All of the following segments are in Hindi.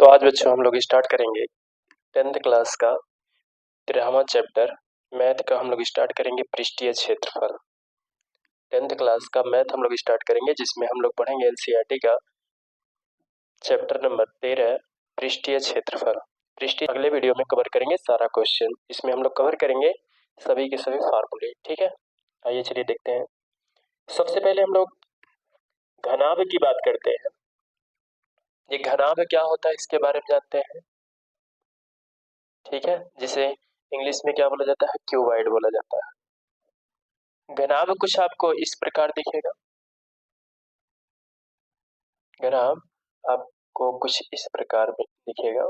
तो आज बच्चों हम लोग स्टार्ट करेंगे 10th क्लास का 13वां चैप्टर मैथ का। हम लोग स्टार्ट करेंगे पृष्ठीय क्षेत्रफल। 10th क्लास का मैथ हम लोग स्टार्ट करेंगे, जिसमें हम लोग पढ़ेंगे एनसीईआरटी का चैप्टर नंबर 13 पृष्ठीय क्षेत्रफल। पृष्ठीय अगले वीडियो में कवर करेंगे सारा क्वेश्चन। इसमें हम लोग कवर करेंगे सभी के सभी फार्मूले। ठीक है, आइए चलिए देखते हैं। सबसे पहले हम लोग घनाभ की बात करते हैं। ये घनाभ क्या होता है इसके बारे में जानते हैं। ठीक है, जिसे इंग्लिश में क्या बोला जाता है, क्यूबॉइड बोला जाता है। घनाभ कुछ आपको इस प्रकार दिखेगा। घनाभ आपको कुछ इस प्रकार में दिखेगा।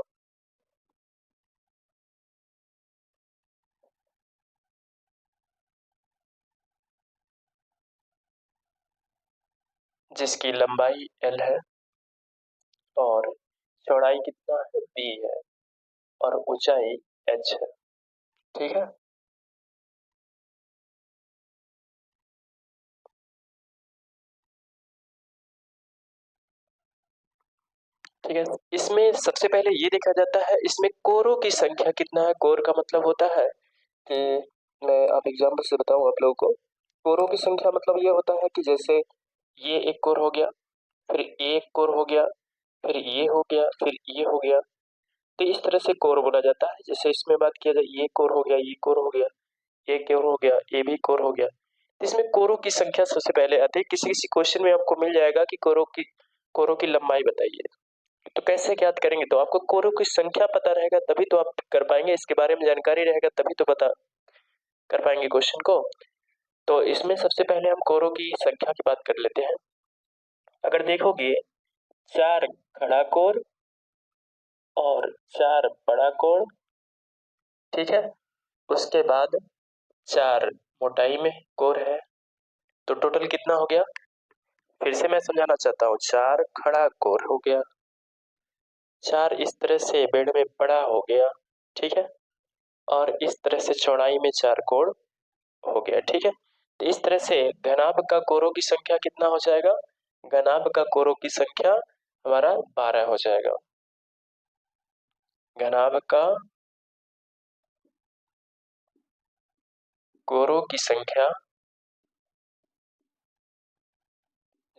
जिसकी लंबाई L है और चौड़ाई कितना है, B है, और ऊंचाई H है। ठीक है, ठीक है। इसमें सबसे पहले ये देखा जाता है, इसमें कोरों की संख्या कितना है। कोर का मतलब होता है कि मैं आप एग्जाम्पल से बताऊं आप लोगों को। कोरों की संख्या मतलब ये होता है कि जैसे ये एक कोर हो गया, फिर एक कोर हो गया, फिर ये हो गया, फिर ये हो गया। तो इस तरह से कोर बोला जाता है। जैसे इसमें बात किया जाए, ये कोर हो गया, ये कोर हो गया, ये कोर हो गया, ये भी कोर हो गया। तो इसमें कोरों की संख्या सबसे पहले आती है। किसी किसी क्वेश्चन में आपको मिल जाएगा कि कोरों की लंबाई बताइए। तो कैसे ज्ञात करेंगे, तो आपको कोरों की संख्या पता रहेगा तभी तो आप कर पाएंगे। इसके बारे में जानकारी रहेगा तभी तो पता कर पाएंगे क्वेश्चन को। तो इसमें सबसे पहले हम कोरों की संख्या की बात कर लेते हैं। अगर देखोगे 4 खड़ा कोर और 4 बड़ा कोण, ठीक है, उसके बाद 4 मोटाई में कोर है, तो टोटल कितना हो गया। फिर से मैं समझाना चाहता हूँ, 4 खड़ा कोर हो गया, 4 इस तरह से बेड में बड़ा हो गया, ठीक है, और इस तरह से चौड़ाई में 4 कोण हो गया। ठीक है, तो इस तरह से घनाभ का कोरों की संख्या कितना हो जाएगा। घनाभ का कोरों की संख्या हमारा 12 हो जाएगा। घनाभ का कोरों की संख्या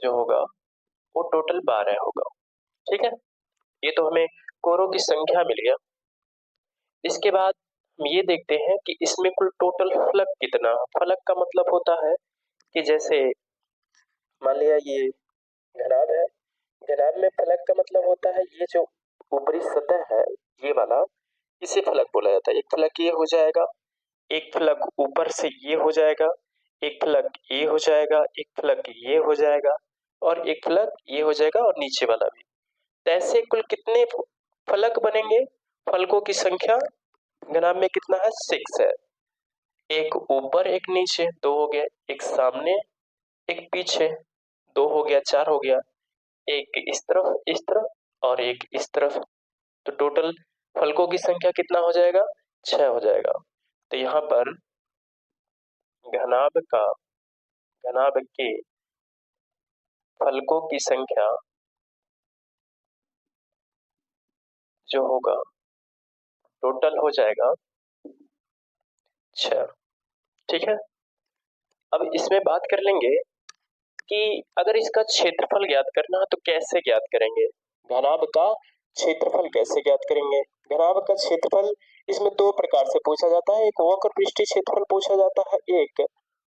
जो होगा वो टोटल 12 होगा। ठीक है, ये तो हमें कोरों की संख्या मिल गया। इसके बाद हम ये देखते हैं कि इसमें कुल टोटल फलक कितना। फलक का मतलब होता है कि जैसे मान लिया ये घनाभ है, घनाभ में फलक का मतलब होता है ये जो ऊपरी सतह है ये वाला, इसे फलक बोला जाता है। एक फलक ये हो जाएगा, एक फलक ऊपर से ये हो जाएगा, एक फलक ये हो जाएगा, एक फलक ये हो जाएगा, और एक फलक ये हो जाएगा, और नीचे वाला भी। तो ऐसे कुल कितने फलक बनेंगे। फलकों की संख्या घनाभ में कितना है, 6 है। एक ऊपर एक नीचे, 2 हो गए, एक सामने एक पीछे, 2 हो गया, 4 हो गया, एक इस तरफ और एक इस तरफ। तो टोटल फलकों की संख्या कितना हो जाएगा, 6 हो जाएगा। तो यहाँ पर घनाभ का घनाभ के फलकों की संख्या जो होगा टोटल हो जाएगा 6। ठीक है, अब इसमें बात कर लेंगे कि अगर इसका क्षेत्रफल ज्ञात करना है तो कैसे ज्ञात करेंगे। घनाभ का क्षेत्रफल कैसे ज्ञात करेंगे। घनाभ का क्षेत्रफल इसमें दो प्रकार से पूछा जाता है। एक वक्र पृष्ठीय क्षेत्रफल पूछा जाता है, एक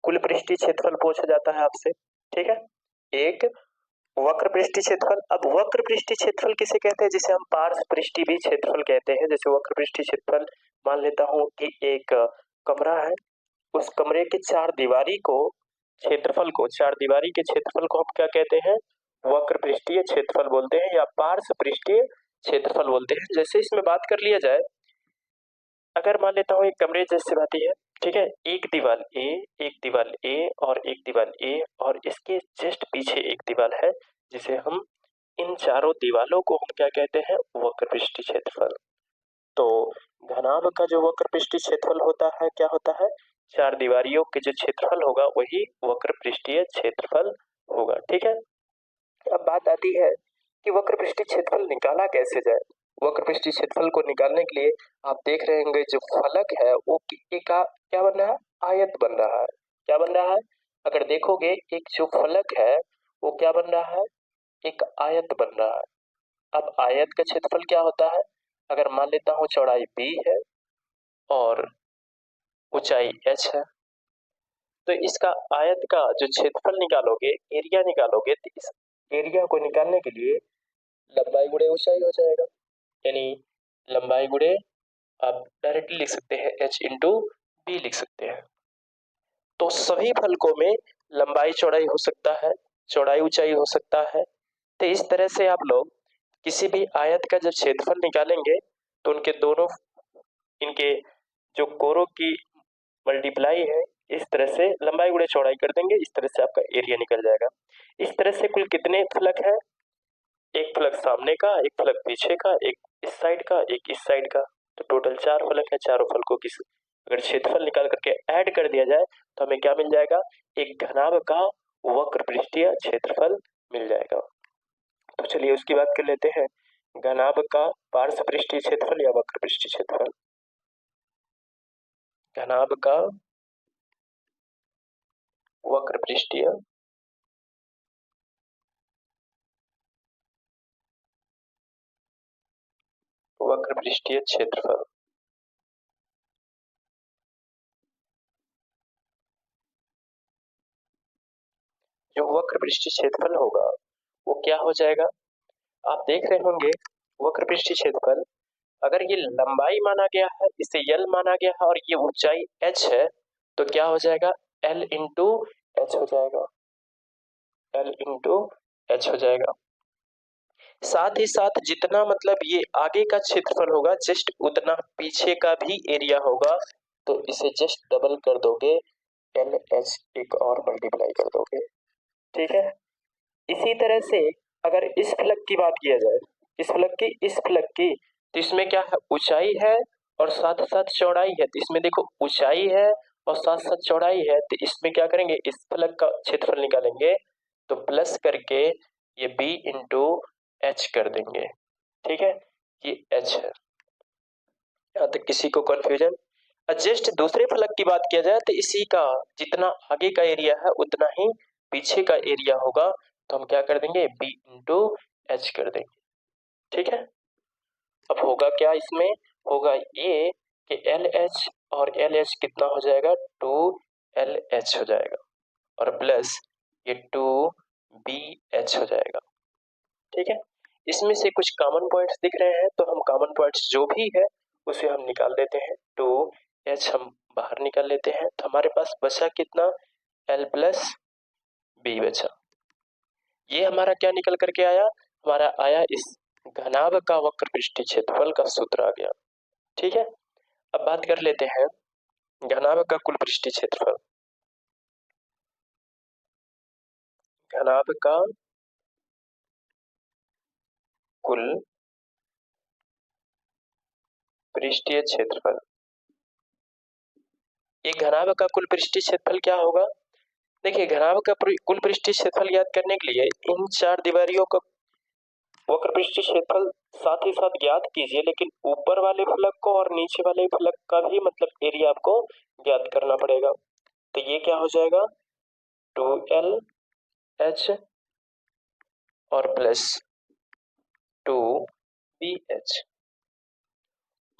कुल पृष्ठीय क्षेत्रफल पूछा जाता है आपसे। ठीक है, एक वक्र पृष्ठीय क्षेत्रफल। अब वक्र पृष्ठीय क्षेत्रफल किसे कहते हैं, जिसे हम पार्श्व पृष्ठीय भी क्षेत्रफल कहते हैं। जैसे वक्र पृष्ठीय क्षेत्रफल मान लेता हूं कि एक कमरा है, उस कमरे के चार दीवारी को क्षेत्रफल को चार दीवारी के क्षेत्रफल को हम क्या कहते हैं, वक्र पृष्ठीय क्षेत्रफल बोलते हैं या पार्श्व पृष्ठीय क्षेत्रफल बोलते हैं। जैसे इसमें बात कर लिया जाए, अगर मान लेता हूँ एक कमरे जैसे बात है, ठीक है, एक दीवार ए, एक दीवार ए और एक दीवार ए, और इसके जस्ट पीछे एक दीवार है, जिसे हम इन चारों दीवारों को हम क्या कहते हैं, वक्र पृष्ठीय क्षेत्रफल। तो घनाभ का जो वक्र पृष्ठीय क्षेत्रफल होता है क्या होता है, चार दीवारियों के जो क्षेत्रफल होगा वही वक्र पृष्ठीय क्षेत्रफल होगा। ठीक है, अब बात आती है कि वक्र पृष्ठीय क्षेत्रफल निकाला कैसे जाए। वक्र पृष्ठीय क्षेत्रफल को निकालने के लिए आप देख रहे होंगे जो फलक है वो क्या बन रहा है, आयत बन रहा है। क्या बन रहा है, अगर देखोगे एक जो फलक है वो क्या बन रहा है, एक आयत बन रहा है। अब आयत का क्षेत्रफल क्या होता है, अगर मान लेता हूं चौड़ाई b है और ऊंचाई h है, तो इसका आयत का जो क्षेत्रफल निकालोगे, एरिया निकालोगे, तो इस एरिया को निकालने के लिए लंबाई गुणे ऊंचाई हो जाएगा। यानी लंबाई गुणे आप डायरेक्टली लिख सकते हैं h इंटू बी लिख सकते हैं। तो सभी फलकों में लंबाई चौड़ाई हो सकता है, चौड़ाई ऊंचाई हो सकता है। तो इस तरह से आप लोग किसी भी आयत का जब क्षेत्रफल निकालेंगे तो उनके दोनों इनके जो कोरों की मल्टीप्लाई है, इस तरह से लंबाई गुणे चौड़ाई कर देंगे, इस तरह से आपका एरिया निकल जाएगा। इस तरह से कुल कितने फलक है, एक फलक सामने का, एक फलक पीछे का, एक इस साइड का, एक इस साइड का, तो टोटल 4 फलक है। चारों फलकों की अगर क्षेत्रफल निकाल करके ऐड कर दिया जाए तो हमें क्या मिल जाएगा, एक घनाभ का वक्र पृष्ठीय क्षेत्रफल मिल जाएगा। तो चलिए उसकी बात कर लेते हैं, घनाभ का पार्श्व पृष्ठीय क्षेत्रफल या वक्र पृष्ठीय क्षेत्रफल। घनाभ का वक्र पृष्ठीय क्षेत्रफल। जो वक्र पृष्ठीय क्षेत्रफल होगा वो क्या हो जाएगा, आप देख रहे होंगे वक्र पृष्ठीय क्षेत्रफल, अगर ये लंबाई माना गया है, इसे L माना गया है और ये ऊंचाई h है, तो क्या हो जाएगा, L इंटू एच हो जाएगा, L इंटू एच हो जाएगा। साथ ही साथ जितना मतलब ये आगे का क्षेत्रफल होगा जस्ट उतना पीछे का भी एरिया होगा, तो इसे जस्ट डबल कर दोगे, एल एच एक और मल्टीप्लाई कर दोगे। ठीक है, इसी तरह से अगर इस फलक की बात किया जाए, इस फलक की, तो इसमें क्या है, ऊंचाई है और साथ साथ चौड़ाई है। तो इसमें देखो ऊंचाई है और साथ साथ चौड़ाई है, तो इसमें क्या करेंगे, इस फलक का क्षेत्रफल निकालेंगे तो प्लस करके ये b इंटू एच कर देंगे। ठीक है, ये h है। यहाँ तक किसी को कंफ्यूजन? जस्ट दूसरे फलक की बात किया जाए तो इसी का जितना आगे का एरिया है उतना ही पीछे का एरिया होगा, तो हम क्या कर देंगे, b इंटू एच कर देंगे। ठीक है, अब होगा क्या, इसमें होगा ये कि एल एच और एल एच कितना हो जाएगा, 2LH हो जाएगा और प्लस ये 2BH हो जाएगा। ठीक है, इसमें से कुछ कॉमन पॉइंट्स दिख रहे हैं, तो हम कॉमन पॉइंट्स जो भी है उसे हम निकाल देते हैं। 2H हम बाहर निकाल लेते हैं, तो हमारे पास बचा कितना, L प्लस B बचा। ये हमारा क्या निकल करके आया, हमारा आया इस घनाभ का वक्र पृष्ठीय क्षेत्रफल का सूत्र आ गया। ठीक है, अब बात कर लेते हैं घनाभ का कुल पृष्ठीय क्षेत्रफल। घनाभ का कुल पृष्ठीय क्षेत्रफल, ये घनाभ का कुल पृष्ठीय क्षेत्रफल क्या होगा, देखिए घनाभ का कुल पृष्ठीय क्षेत्रफल ज्ञात करने के लिए इन 4 दीवारों का वक्र पृष्ठीय क्षेत्रफल साथ ही साथ ज्ञात कीजिए, लेकिन ऊपर वाले फलक को और नीचे वाले फलक का भी मतलब एरिया आपको ज्ञात करना पड़ेगा। तो ये क्या हो जाएगा, 2LH और प्लस 2BH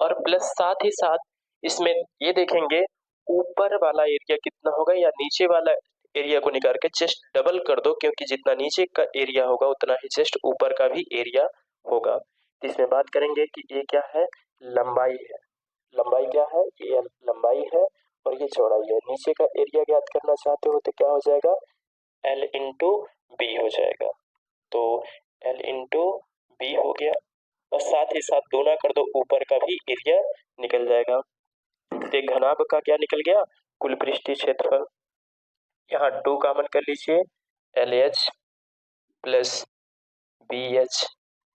और प्लस साथ ही साथ इसमें ये देखेंगे ऊपर वाला एरिया कितना होगा या नीचे वाला एरिया को निकाल के जस्ट डबल कर दो, क्योंकि जितना नीचे का एरिया होगा उतना ही जस्ट ऊपर का भी एरिया होगा। तो इसमें बात करेंगे कि ये क्या है, लंबाई है, लंबाई क्या है, ये लंबाई है और ये चौड़ाई है। नीचे का एरिया ज्ञात करना चाहते हो तो क्या हो जाएगा, L इंटू बी हो जाएगा। तो L इंटू बी हो गया और साथ ही साथ गुना कर दो, ऊपर का भी एरिया निकल जाएगा। तो घनाभ का क्या निकल गया, कुल पृष्ठीय क्षेत्रफल। यहाँ 2 कॉमन कर लीजिए, LH plus BH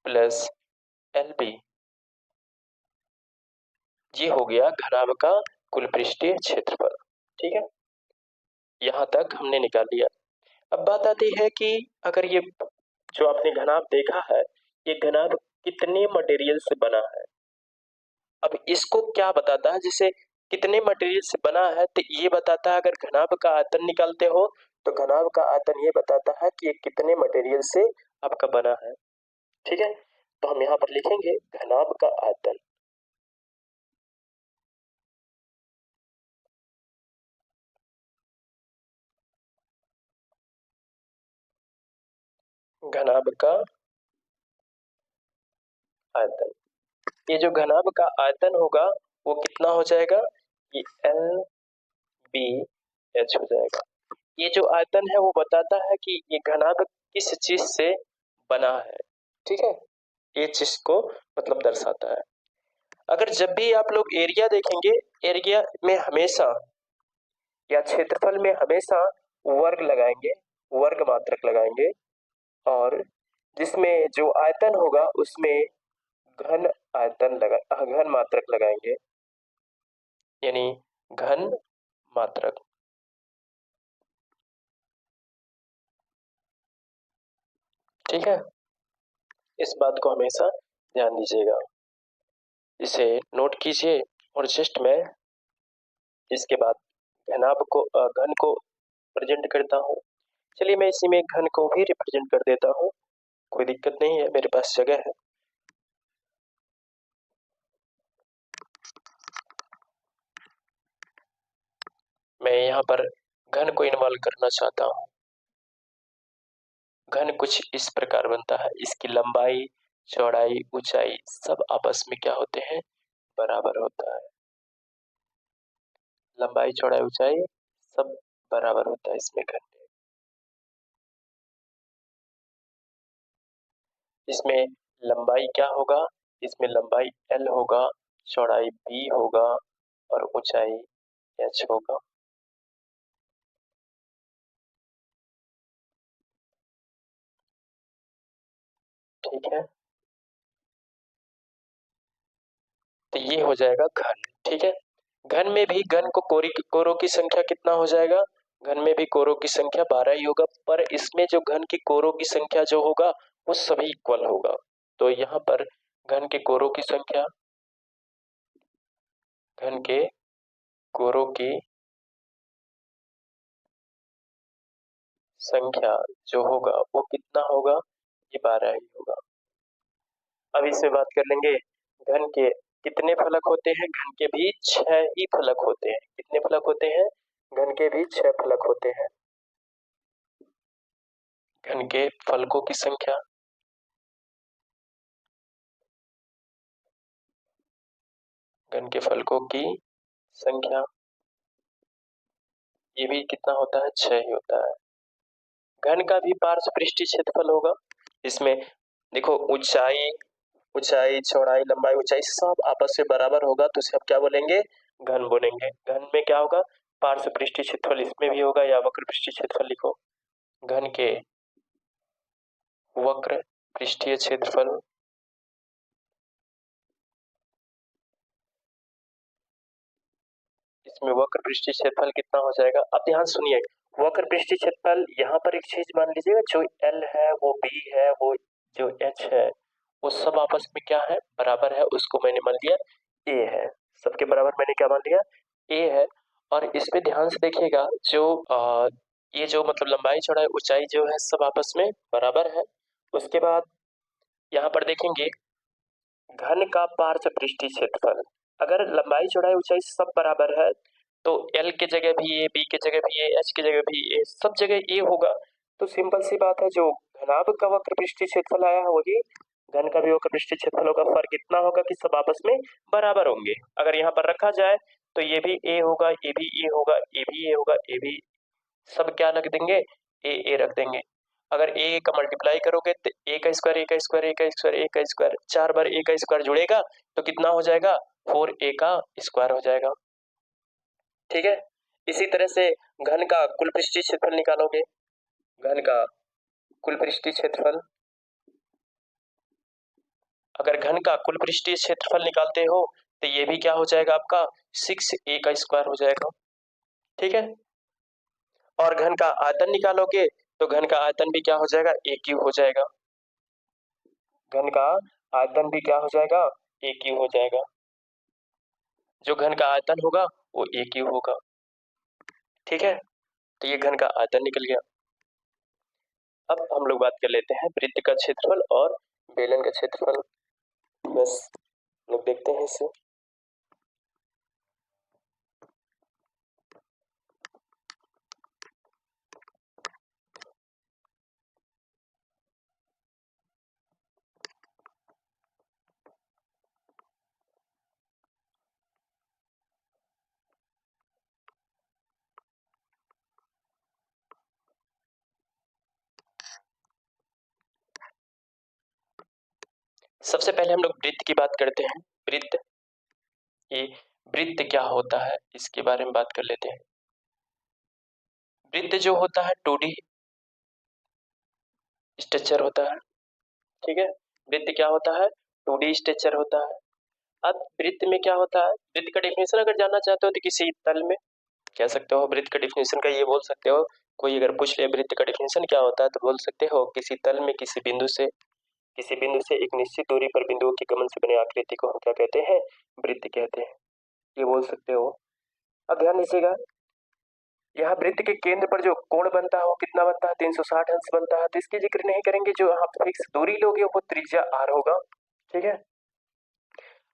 plus LB, ये हो गया घनाभ का कुल पृष्ठीय क्षेत्रफल। ठीक है, यहाँ तक हमने निकाल लिया। अब बात आती है कि अगर ये जो आपने घनाभ देखा है, ये घनाभ कितने मटेरियल से बना है। अब इसको क्या बताता है, जैसे कितने मटेरियल से बना है तो ये बताता है, अगर घनाभ का आयतन निकालते हो तो घनाभ का आयतन ये बताता है कि ये कितने मटेरियल से आपका बना है। ठीक है, तो हम यहाँ पर लिखेंगे घनाभ का आयतन। घनाभ का आयतन, ये जो घनाभ का आयतन होगा वो कितना हो जाएगा, ये एल बी एच हो जाएगा। ये जो आयतन है वो बताता है कि ये घनाभ किस चीज से बना है। ठीक है, ये चीज को मतलब दर्शाता है। अगर जब भी आप लोग एरिया देखेंगे, एरिया में हमेशा या क्षेत्रफल में हमेशा वर्ग लगाएंगे, वर्ग मात्रक लगाएंगे, और जिसमें जो आयतन होगा उसमें घन आयतन लगा घन मात्रक लगाएंगे, यानी घन मात्रक। ठीक है, इस बात को हमेशा ध्यान दीजिएगा, इसे नोट कीजिए। और जस्ट मैं इसके बाद घन को प्रेजेंट करता हूँ। चलिए मैं इसी में घन को भी रिप्रेजेंट कर देता हूँ, कोई दिक्कत नहीं है, मेरे पास जगह है। मैं यहाँ पर घन को इन्वॉल्व करना चाहता हूँ। घन कुछ इस प्रकार बनता है, इसकी लंबाई चौड़ाई ऊंचाई सब आपस में क्या होते हैं, बराबर होता है। लंबाई चौड़ाई ऊंचाई सब बराबर होता है इसमें घन में। इसमें लंबाई क्या होगा, इसमें लंबाई एल होगा, चौड़ाई बी होगा और ऊंचाई एच होगा। ठीक है, तो ये हो जाएगा घन। ठीक है, घन में भी घन को कोरों की संख्या कितना हो जाएगा, घन में भी कोरों की संख्या 12 ही होगा, पर इसमें जो घन की कोरों की संख्या जो होगा वो सभी इक्वल होगा। तो यहाँ पर घन के कोरों की संख्या, घन के कोरों की संख्या जो होगा वो कितना होगा, ये 12 ही होगा। अब इसमें बात कर लेंगे घन के कितने फलक होते हैं, घन के भी 6 ही फलक होते हैं। कितने फलक होते हैं, घन के भी 6 फलक होते हैं। घन के फलकों की संख्या, घन के फलकों की संख्या ये भी कितना होता है, 6 ही होता है। घन का भी पार्श्व पृष्ठीय क्षेत्रफल होगा, इसमें देखो ऊंचाई ऊंचाई चौड़ाई लंबाई ऊंचाई सब आपस में बराबर होगा, तो इसे हम क्या बोलेंगे, घन बोलेंगे। घन में क्या होगा, पार्श्व पृष्ठीय क्षेत्रफल इसमें भी होगा, या वक्र पृष्ठीय क्षेत्रफल लिखो। घन के वक्र पृष्ठीय क्षेत्रफल, इसमें वक्र पृष्ठीय क्षेत्रफल कितना हो जाएगा। अब ध्यान सुनिए, वक्र पृष्ठीय क्षेत्रफल यहाँ पर एक चीज मान लीजिएगा, जो एल है वो बी है वो जो एच है वो सब आपस में क्या है, बराबर है, उसको मैंने मान लिया ए है। सबके बराबर मैंने क्या मान लिया, ए है। और इसमें ध्यान से देखिएगा, जो ये जो मतलब लंबाई चौड़ाई ऊंचाई जो है सब आपस में बराबर है। उसके बाद यहाँ पर देखेंगे घन का पार्श्व पृष्ठीय क्षेत्रफल, अगर लंबाई चौड़ाई ऊंचाई सब बराबर है तो एल के जगह भी ए, बी के जगह भी ए, एच की जगह भी ए, सब जगह ए होगा। तो सिंपल सी बात है, जो घनाभ का वक्र पृष्ठीय क्षेत्रफल आया है वही घन का भी वक्र पृष्ठीय क्षेत्रफल होगा। फर्क इतना होगा कि सब आपस में बराबर होंगे। अगर यहाँ पर रखा जाए तो ये भी ए होगा, ये भी ए होगा, ये भी ए होगा, ये भी, सब क्या रख देंगे, ए रख देंगे। अगर ए का मल्टीप्लाई करोगे तो ए का स्क्वायर, ए का स्क्वायर, ए का स्क्वायर, ए का स्क्वायर, 4 बार ए का स्क्वायर जुड़ेगा तो कितना हो जाएगा, 4a का स्क्वायर हो जाएगा। ठीक है, इसी तरह से घन का कुल पृष्ठीय क्षेत्रफल निकालोगे, घन का कुल पृष्ठीय क्षेत्रफल, अगर घन का कुल पृष्ठीय क्षेत्रफल निकालते हो तो ये भी क्या हो जाएगा आपका, 6a का स्क्वायर हो जाएगा। ठीक है, और घन का आयतन निकालोगे तो घन का आयतन भी क्या हो जाएगा, a क्यूब हो जाएगा। घन का आयतन भी क्या हो जाएगा, ए क्यू हो जाएगा। जो घन का आयतन होगा वो ए क्यू होगा। ठीक है, तो ये घन का आयतन निकल गया। अब हम लोग बात कर लेते हैं वृत्त का क्षेत्रफल और बेलन का क्षेत्रफल। बस लोग देखते हैं इसे। सबसे पहले हम लोग वृत्त की बात करते हैं। वृत्त, ये वृत्त क्या होता है इसके बारे में बात कर लेते हैं। वृत्त जो होता है 2D स्ट्रक्चर होता है। ठीक है, वृत्त क्या होता है, 2D स्ट्रक्चर होता है। अब वृत्त में क्या होता है, वृत्त का डेफिनेशन अगर जानना चाहते हो तो किसी तल में कह सकते हो। वृत्त का डेफिनेशन का ये बोल सकते हो, कोई अगर पूछ ले वृत्त का डेफिनेशन क्या होता है तो बोल सकते हो किसी तल में किसी बिंदु से एक निश्चित दूरी पर बिंदुओं के गमन से बने आकृति को हम क्या कहते हैं, वृत्त कहते हैं। ये बोल सकते हो। अब ध्यान दीजिएगा, यहाँ वृत्त के केंद्र पर जो कोण बनता है वो कितना बनता है, 360 अंश बनता है। तो इसकी जिक्र नहीं करेंगे, जो आप फिक्स दूरी लोगे वो त्रिज्या r होगा। ठीक है,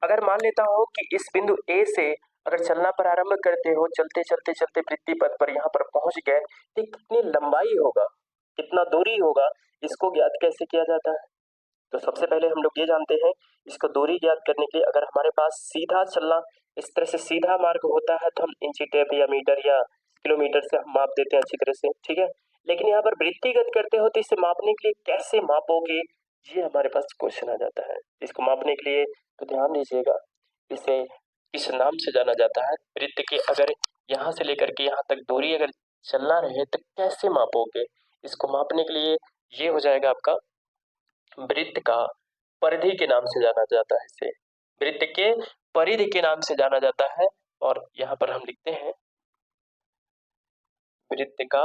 अगर मान लेता हूं कि इस बिंदु A से अगर चलना प्रारंभ करते हो, चलते चलते चलते वृत्ति पथ पर यहाँ पर पहुंच गए, तो कितनी लंबाई होगा, कितना दूरी होगा, इसको ज्ञात कैसे किया जाता है। तो सबसे पहले हम लोग ये जानते हैं, इसको दूरी ज्ञात करने के लिए अगर हमारे पास सीधा चलना, इस तरह से सीधा मार्ग होता है तो हम इंची टेप या मीटर या किलोमीटर से हम माप देते हैं अच्छी तरह से। ठीक है, लेकिन यहाँ पर वृत्तिगत करते हो तो इसे मापने के लिए कैसे मापोगे, ये हमारे पास क्वेश्चन आ जाता है। इसको मापने के लिए तो ध्यान दीजिएगा, इसे किस नाम से जाना जाता है। वृत्त के अगर यहाँ से लेकर के यहाँ तक दूरी अगर चलना रहे तो कैसे मापोगे, इसको मापने के लिए ये हो जाएगा आपका वृत्त का परिधि के नाम से जाना जाता है। इसे वृत्त के परिधि के नाम से जाना जाता है। और यहाँ पर हम लिखते हैं वृत्त का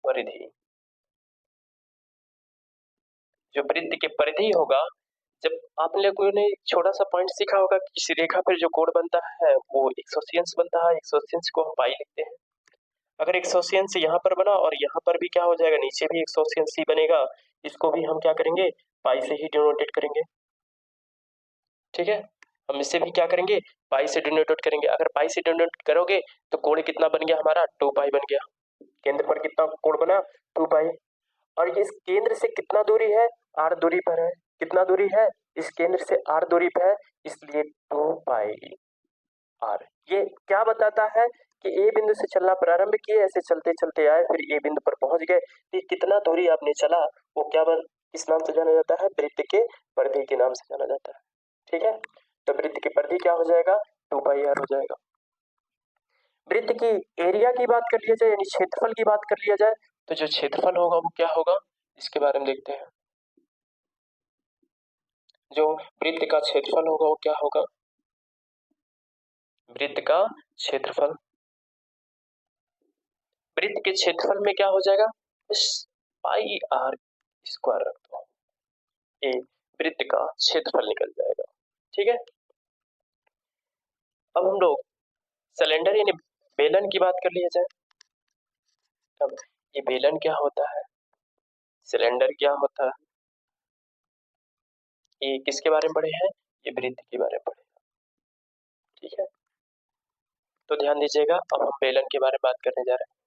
परिधि। जो वृत्त के परिधि होगा, जब आप लोगों ने छोटा सा पॉइंट सीखा होगा कि किसी रेखा पर जो कोण बनता है वो 180 अंश बनता है। 180 अंश को हम पाई लिखते हैं। अगर 180 अंश यहाँ पर बना और यहाँ पर भी क्या हो जाएगा, नीचे भी 180 अंश ही बनेगा, इसको भी हम क्या करेंगे, पाई से ही डिनोटेट करेंगे। ठीक है, हम इससे भी क्या करेंगे, पाई से डिनोटेट करेंगे। अगर पाई से डिनोटेट करोगे तो कोण कितना बन गया हमारा, 2 पाई बन गया। केंद्र पर कितना कोण बना, 2 पाई। और ये इस केंद्र से कितना दूरी है, r दूरी पर है। कितना दूरी है, इस केंद्र से r दूरी पर है, इसलिए 2 पाई r। ये क्या बताता है कि ए बिंदु से चलना प्रारंभ किए, ऐसे चलते चलते आए, फिर ए बिंदु पर पहुंच गए। तो कितना दूरी आपने चला वो किस नाम से जाना जाता है, वृत्त के परिधि के नाम से जाना जाता है। ठीक है, तो वृत्त की परिधि क्या हो जाएगा, 2 पाई r हो जाएगा। वृत्त की एरिया की बात कर लिया जाए, यानी क्षेत्रफल की बात कर लिया जाए, तो जो क्षेत्रफल होगा वो क्या होगा, इसके बारे में देखते हैं। जो वृत्त का क्षेत्रफल होगा वो क्या होगा, वृत्त का क्षेत्रफल। वृत्त के क्षेत्रफल में क्या हो जाएगा, इस पाई r स्क्वायर रख दो, ये वृत्त का क्षेत्रफल निकल जाएगा। ठीक है, अब हम लोग सिलेंडर यानी बेलन की बात कर लिया जाए। अब ये बेलन क्या होता है, सिलेंडर क्या होता है, ये किसके बारे में पढ़े हैं, ये वृत्त के बारे में पढ़े। ठीक है, तो ध्यान दीजिएगा, अब हम बेलन के बारे में बात करने जा रहे हैं।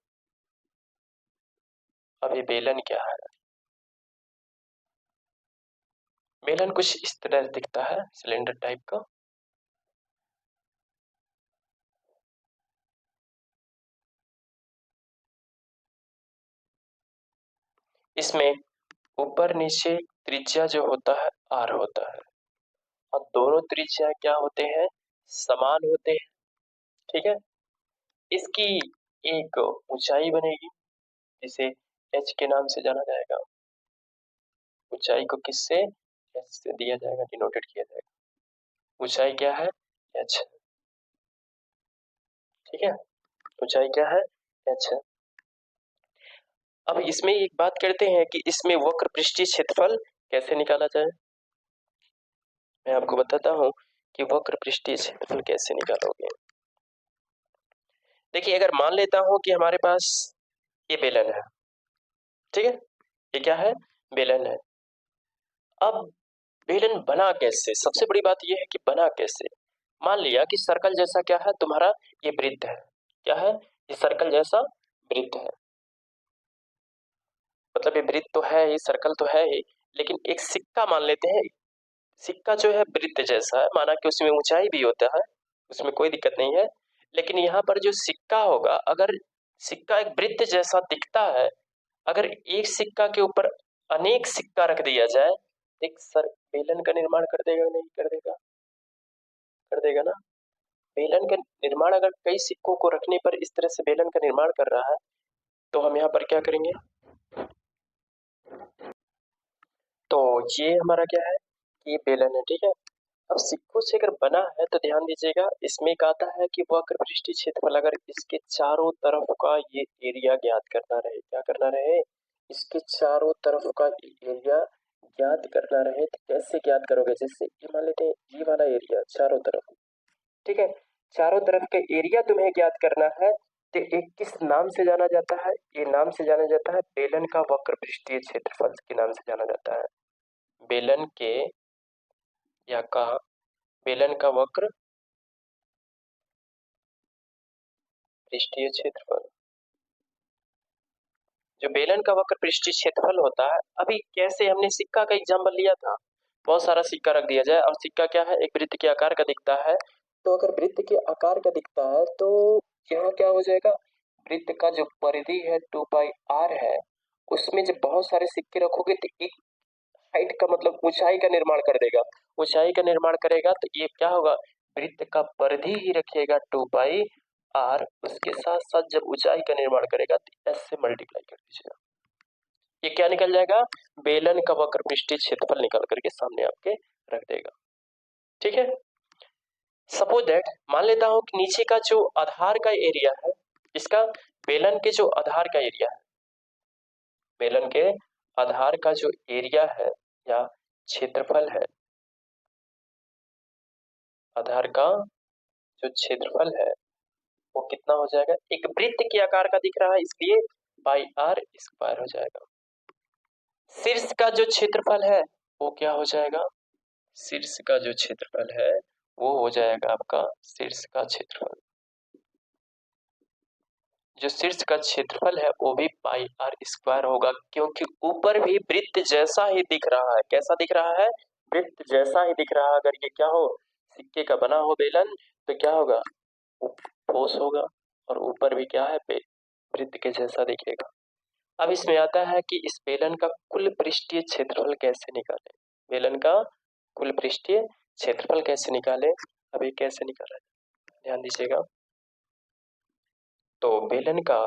अब ये बेलन क्या है, बेलन कुछ इस तरह दिखता है, सिलेंडर टाइप का। इसमें ऊपर नीचे त्रिज्या जो होता है r होता है, और दोनों त्रिज्या क्या होते हैं, समान होते हैं। ठीक है, इसकी एक ऊंचाई बनेगी जिसे h के नाम से जाना जाएगा। ऊंचाई को किससे, h से दिया जाएगा, डिनोटेड किया जाएगा। ऊंचाई क्या है, h। ठीक है, ऊंचाई क्या है, h है। अब इसमें एक बात करते हैं कि इसमें वक्र पृष्ठीय क्षेत्रफल कैसे निकाला जाए। मैं आपको बताता हूँ कि वक्र पृष्ठीय क्षेत्रफल कैसे निकालोगे। देखिए, अगर मान लेता हूँ कि हमारे पास ये बेलन है, ठीक है, ये क्या है, बेलन है। अब बेलन बना कैसे, सबसे बड़ी बात ये है कि बना कैसे। मान लिया कि सर्कल जैसा क्या है तुम्हारा, ये वृत्त है, क्या है, ये सर्कल जैसा वृत्त है, मतलब ये वृत्त तो है, ये सर्कल तो है ही, लेकिन एक सिक्का मान लेते हैं। सिक्का जो है वृत्त जैसा है, माना कि उसमें ऊंचाई भी होता है, उसमें कोई दिक्कत नहीं है, लेकिन यहाँ पर जो सिक्का होगा, अगर सिक्का एक वृत्त जैसा दिखता है, अगर एक सिक्का के ऊपर अनेक सिक्का रख दिया जाए, एक सर बेलन का निर्माण कर देगा, नहीं कर देगा, कर देगा ना। बेलन का निर्माण अगर कई सिक्कों को रखने पर इस तरह से बेलन का निर्माण कर रहा है, तो हम यहाँ पर क्या करेंगे, तो ये हमारा क्या है कि ये बेलन है, ठीक है। अब सिक्कों से अगर बना है तो ध्यान दीजिएगा, इसमें एक आता है कि वक्र पृष्ठीय क्षेत्रफल, अगर इसके चारों तरफ का ये एरिया ज्ञात करना रहे, क्या करना रहे, इसके चारों तरफ का एरिया ज्ञात करना रहे, तो कैसे ज्ञात करोगे, जैसे ये मान लेते हैं ये वाला एरिया चारों तरफ, ठीक है, चारों तरफ का एरिया तुम्हें ज्ञात करना है, तो एक किस नाम से जाना जाता है, ये नाम से जाना जाता है बेलन का वक्र पृष्ठीय क्षेत्रफल के नाम से जाना जाता है। बेलन के या का बेलन का वक्र पृष्ठीय क्षेत्रफल, जो बेलन का वक्र पृष्ठीय क्षेत्रफल होता है। अभी कैसे, हमने सिक्का का एग्जांपल लिया था, बहुत सारा सिक्का रख दिया जाए और सिक्का क्या है, एक वृत्त के आकार का दिखता है, तो अगर वृत्त के आकार का दिखता है तो यहाँ क्या हो जाएगा, वृत्त का जो परिधि है 2 पाई r है, उसमें जब बहुत सारे सिक्के रखोगे तो एक हाइट का मतलब ऊंचाई का निर्माण कर देगा, ऊंचाई का निर्माण करेगा, तो ये क्या होगा, वृत्त का परिधि ही रखिएगा 2 पाई r, उसके साथ साथ जब ऊंचाई का निर्माण करेगा तो s से मल्टीप्लाई कर दीजिएगा, ये क्या निकल जाएगा, बेलन का वक्र पृष्ठीय क्षेत्रफल निकाल करके सामने आपके रख देगा, ठीक है। सपोज दैट, मान लेता हूं कि नीचे का जो आधार का एरिया है, इसका बेलन के जो आधार का एरिया है, बेलन के आधार का जो एरिया है या क्षेत्रफल है, आधार का जो क्षेत्रफल है वो कितना हो जाएगा, एक वृत्त के आकार का दिख रहा है इसलिए πr² हो जाएगा। शीर्ष का जो क्षेत्रफल है वो क्या हो जाएगा, शीर्ष का जो क्षेत्रफल है वो हो जाएगा आपका शीर्ष का क्षेत्रफल, जो शीर्ष का क्षेत्रफल है वो भी πr² होगा, क्योंकि ऊपर भी वृत्त जैसा ही दिख रहा है, कैसा दिख रहा है, वृत्त जैसा ही दिख रहा है। अगर ये क्या हो, सिक्के का बना हो बेलन, तो क्या होगा, ठोस होगा, और ऊपर भी क्या है, वृत्त के जैसा दिखेगा। अब इसमें आता है कि इस बेलन का कुल पृष्ठीय क्षेत्रफल कैसे निकालें, बेलन का कुल पृष्ठीय क्षेत्रफल कैसे निकालें, अभी कैसे निकाला जाए, ध्यान दीजिएगा। तो बेलन का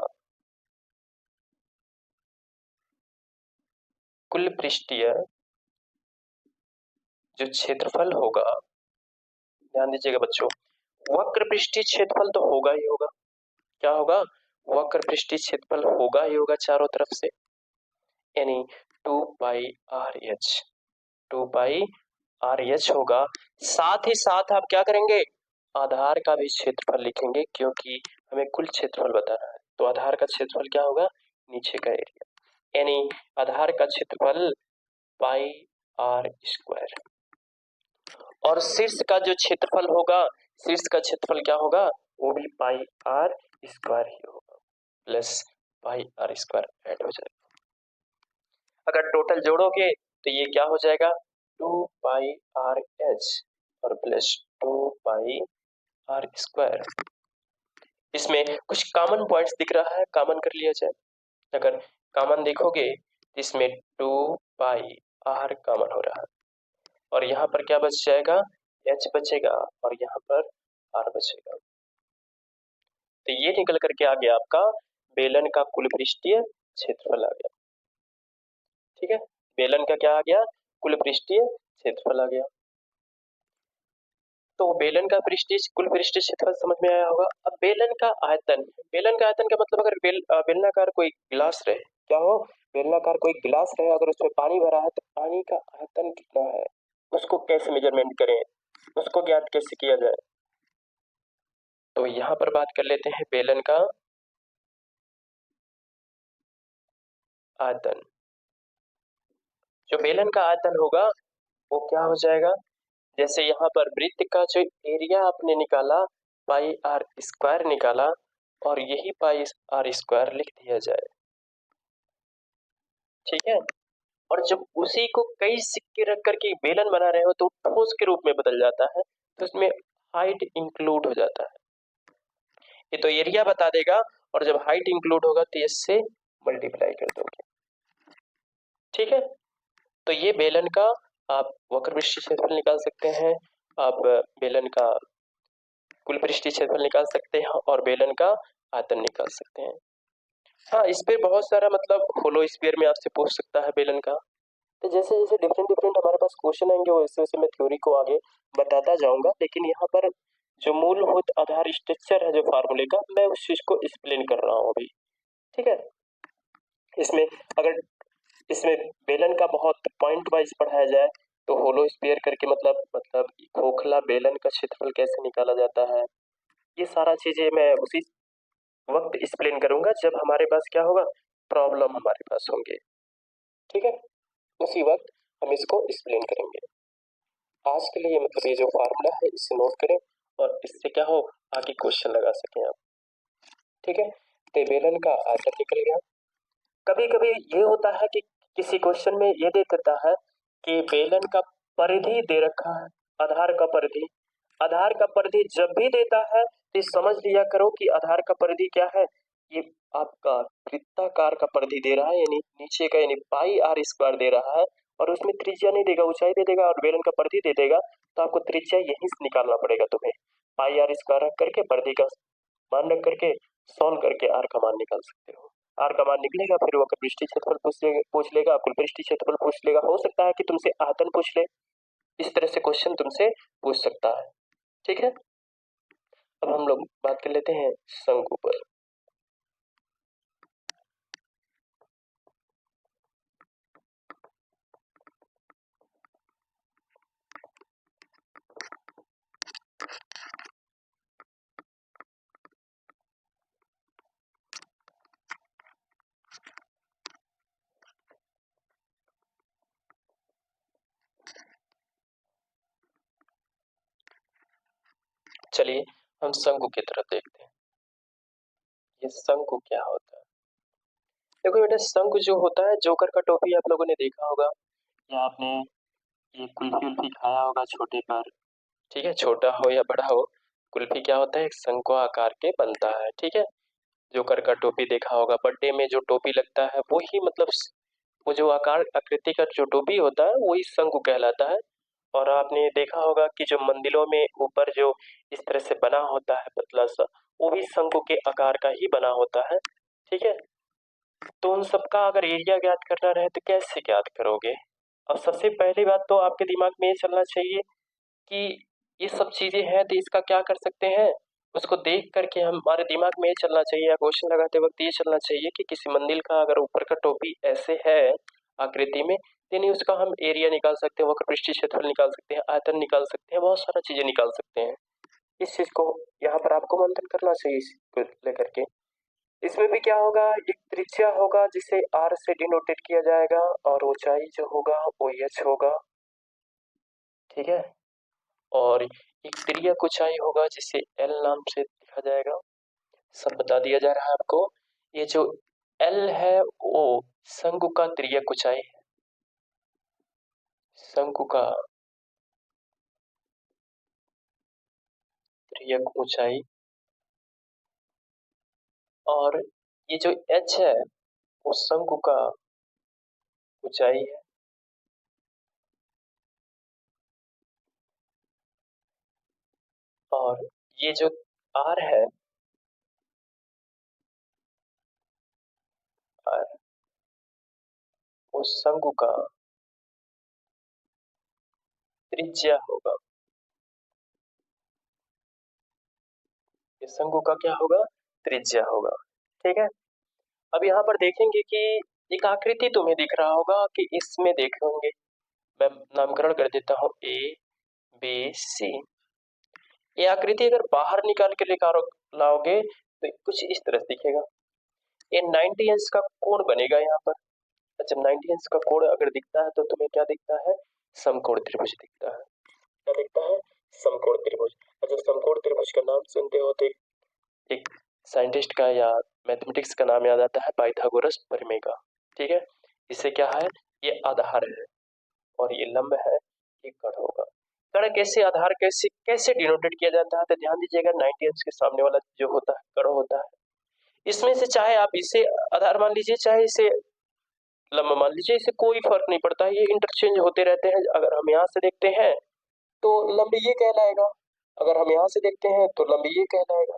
कुल पृष्ठीय जो क्षेत्रफल होगा, ध्यान दीजिएगा बच्चों, वक्र पृष्ठीय क्षेत्रफल तो होगा ही होगा, क्या होगा, वक्र पृष्ठीय क्षेत्रफल होगा ही होगा चारों तरफ से, यानी 2 पाई RH, 2 पाई RH होगा। साथ ही साथ आप क्या करेंगे, आधार का भी क्षेत्रफल लिखेंगे, क्योंकि हमें कुल क्षेत्रफल बताना है, तो आधार का क्षेत्रफल क्या होगा, नीचे का एरिया, यानी आधार का क्षेत्रफल πr², और शीर्ष का जो क्षेत्रफल होगा, शीर्ष का क्षेत्रफल क्या होगा, वो भी πr² ही होगा, प्लस πr² ऐड हो जाएगा। अगर टोटल जोड़ोगे तो ये क्या हो जाएगा, 2 पाई RH और प्लस 2 पाई r²। इसमें कुछ कॉमन पॉइंट्स दिख रहा है, कॉमन कर लिया जाए। अगर कॉमन देखोगे इसमें 2 पाई r कॉमन हो रहा है, और यहाँ पर क्या बच जाएगा, h बचेगा, और यहाँ पर r बचेगा, तो ये निकल करके आ गया आपका बेलन का कुल पृष्ठीय क्षेत्रफल आ गया, ठीक है। बेलन का क्या आ गया, कुल पृष्ठीय क्षेत्रफल आ गया। तो बेलन का पृष्ठीय कुल पृष्ठीय क्षेत्रफल समझ में आया होगा। अब बेलन का आयतन, बेलन का आयतन का मतलब, अगर बेलनाकार कोई गिलास रहे, क्या हो, बेलनाकार कोई गिलास रहे, अगर उसमें पानी भरा है तो पानी का आयतन कितना है, उसको कैसे मेजरमेंट करें, उसको ज्ञात कैसे किया जाए। तो यहाँ पर बात कर लेते हैं बेलन का आयतन। जो बेलन का आयतन होगा वो क्या हो जाएगा, जैसे यहाँ पर वृत्त का जो एरिया आपने निकाला पाई आर स्क्वायर निकाला और यही पाई आर स्क्वायर लिख दिया जाए, ठीक है। और जब उसी को कई सिक्के रख करके बेलन बना रहे हो तो ठोस के रूप में बदल जाता है, तो इसमें हाइट इंक्लूड हो जाता है। ये तो एरिया बता देगा और जब हाइट इंक्लूड होगा तो इससे मल्टीप्लाई कर दोगे, ठीक है। तो ये बेलन का आप वक्र पृष्ठीय क्षेत्रफल निकाल सकते हैं, आप बेलन का कुल पृष्ठीय क्षेत्रफल निकाल सकते हैं और बेलन का आयतन निकाल सकते हैं। हाँ, इस पे बहुत सारा मतलब होलो स्फीयर में आपसे पूछ सकता है बेलन का। तो जैसे जैसे डिफरेंट डिफरेंट हमारे पास क्वेश्चन आएंगे वैसे वैसे मैं थ्योरी को आगे बताता जाऊंगा, लेकिन यहाँ पर जो मूलभूत आधार स्ट्रक्चर है जो फार्मूले का, मैं उस चीज को एक्सप्लेन कर रहा हूँ अभी, ठीक है। इसमें अगर इसमें बेलन का बहुत पॉइंट वाइज पढ़ाया जाए तो होलो स्फीयर करके मतलब खोखला बेलन का क्षेत्रफल कैसे निकाला जाता है, ये सारा चीजें मैं उसी वक्त एक्सप्लेन करूंगा जब हमारे पास क्या होगा, प्रॉब्लम हमारे पास होंगे, ठीक है। उसी वक्त हम इसको एक्सप्लेन करेंगे। आज के लिए मतलब ये जो फार्मूला है इसे नोट करें और इससे क्या हो आगे क्वेश्चन लगा सकें आप, ठीक है। तो बेलन का आयतन निकल गया। कभी कभी ये होता है कि किसी क्वेश्चन में ये दे देता है कि बेलन का परिधि दे रखा है, आधार का परिधि। आधार का परिधि जब भी देता है तो समझ लिया करो कि आधार का परिधि क्या है, ये आपका वृत्ताकार का परिधि दे रहा है, यानी नीचे का यानी पाई आर स्क्वायर दे रहा है और उसमें त्रिज्या नहीं देगा, ऊंचाई दे देगा और बेलन का परिधि दे देगा। तो आपको त्रिज्या यहीं से निकालना पड़ेगा तुम्हें, पाई आर स्क्वायर रख करके परिधि का मान रख करके सॉल्व करके आर का मान निकाल सकते हो। आर का मान निकलेगा फिर वक्र पृष्ठीय क्षेत्रफल पूछ लेगा, कुल पृष्ठीय क्षेत्रफल पूछ लेगा, हो सकता है कि तुमसे आयतन पूछ ले, इस तरह से क्वेश्चन तुमसे पूछ सकता है, ठीक है। अब हम लोग बात कर लेते हैं शंकु पर। चलिए हम शंकु की तरफ देखते हैं, ये शंकु क्या होता है। देखो बेटा, शंकु जो होता है जोकर का टोपी आप लोगों ने देखा होगा या आपने ये कुल्फी उल्फी खाया होगा छोटे पर, ठीक है, छोटा हो या बड़ा हो, कुल्फी क्या होता है एक शंकु आकार के बनता है, ठीक है। जोकर का टोपी देखा होगा, बर्थडे में जो टोपी लगता है वो ही मतलब वो जो आकार आकृति का जो टोपी होता है वही शंकु कहलाता है। और आपने देखा होगा कि जो मंदिरों में ऊपर जो इस तरह से बना होता है पतला सा, वो भी शंकु के आकार का ही बना होता है, ठीक है। तो उन सबका अगर एरिया ज्ञात करना रहे तो कैसे ज्ञात करोगे। अब सबसे पहली बात तो आपके दिमाग में ये चलना चाहिए कि ये सब चीजें हैं तो इसका क्या कर सकते हैं, उसको देख करके हमारे दिमाग में ये चलना चाहिए या क्वेश्चन लगाते वक्त ये चलना चाहिए कि किसी मंदिर का अगर ऊपर का टोपी ऐसे है आकृति में, यानी उसका हम एरिया निकाल सकते हैं, वक्र पृष्ठीय क्षेत्रफल निकाल सकते हैं, आयतन निकाल सकते हैं, बहुत सारा चीजें निकाल सकते हैं। इस चीज को यहाँ पर आपको मंथन करना चाहिए इसको लेकर के। इसमें भी क्या होगा, एक त्रिज्या होगा जिसे आर से डिनोटेट किया जाएगा और ऊंचाई जो होगा वो एच होगा, ठीक है। और एक तिर्यक ऊंचाई होगा जिसे एल नाम से लिखा जाएगा, सब बता दिया जा रहा है आपको। ये जो एल है वो शंकु का तिर्यक ऊंचाई है, शंकु का तिर्यक ऊंचाई। और ये जो एच है वो शंकु का ऊंचाई है। और ये जो आर है, आर वो शंकु का त्रिज्या होगा, ये शंकु का क्या होगा, त्रिज्या होगा, ठीक है। अब यहाँ पर देखेंगे कि एक आकृति तुम्हें दिख रहा होगा कि इसमें देखेंगे मैं नामकरण कर देता हूँ ए बी सी। ये आकृति अगर बाहर निकाल के लेकर लाओगे तो कुछ इस तरह से दिखेगा। ये 90 अंश का कोण बनेगा यहाँ पर। जब 90 अंश का कोण अगर दिखता है तो तुम्हें क्या दिखता है? समकोण त्रिभुज दिखता है। क्या दिखता है? समकोण त्रिभुज। और जब समकोण त्रिभुज का नाम सुनते हो तो एक साइंटिस्ट का या मैथमेटिक्स का नाम याद आता है, पाइथागोरस प्रमेय का। ठीक है, इससे क्या है? ये आधार है और ये लंब है, ये कण होगा। कण कैसे, आधार कैसे कैसे डिनोटेट किया जाता है? तो ध्यान दीजिएगा, 90 अंश के सामने वाला जो होता है कण होता है। इसमें से चाहे आप इसे आधार मान लीजिए, चाहे इसे लंब मान लीजिए, इससे कोई फर्क नहीं पड़ता है, ये इंटरचेंज होते रहते हैं। अगर हम यहाँ से देखते हैं तो लंब ये कहलाएगा, अगर हम यहाँ से देखते हैं तो लंब ये कहलाएगा,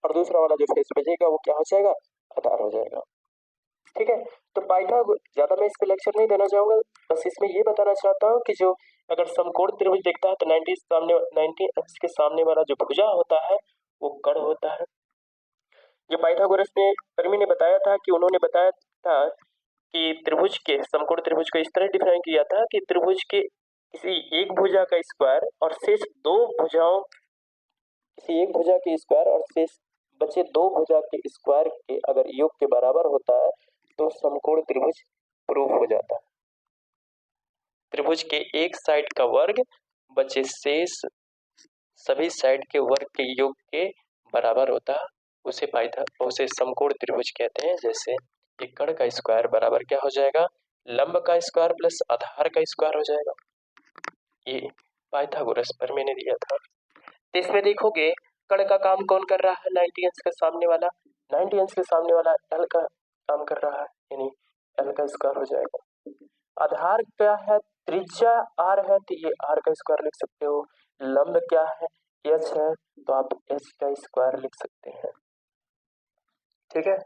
और दूसरा वाला जो फेस बचेगा वो क्या हो जाएगा? आधार हो जाएगा। ठीक है, तो ज्यादा मैं इस पे लेक्चर नहीं देना चाहूंगा, बस इसमें ये बताना चाहता हूँ कि जो अगर समकोण त्रिभुज देखता है तो 90 अंश के सामने वाला जो भुजा होता है वो कण होता है। जो पाइथागोरस ने प्रमेय ने बताया था कि उन्होंने बताया था कि त्रिभुज के, समकोण त्रिभुज को इस तरह डिफाइन किया था कि त्रिभुज के किसी एक भुजा का स्क्वायर और शेष दो भुजाओं, किसी एक भुजा के स्क्वायर और शेष बचे दो भुजा के स्क्वायर के अगर योग के बराबर होता है तो समकोण त्रिभुज प्रूफ हो जाता है। त्रिभुज के एक साइड का वर्ग बचे शेष सभी साइड के वर्ग के योग के बराबर होता है, उसे समकोण त्रिभुज कहते हैं। जैसे एक कण का स्क्वायर बराबर क्या हो जाएगा? लंब का स्क्वायर प्लस आधार का स्क्वायर हो जाएगा। ये पाइथागोरस प्रमेय ने दिया था। तो इसमें देखोगे कण का काम कौन कर रहा है? 90 अंश का सामने वाला, 90 अंश के सामने वाला एल का काम कर रहा है, यानी एल का स्क्वायर हो जाएगा। आधार क्या है? त्रिज्या आर है तो ये आर का स्क्वायर लिख सकते हो। लंब क्या है? एच है तो आप एच का स्क्वायर लिख सकते हैं। ठीक है,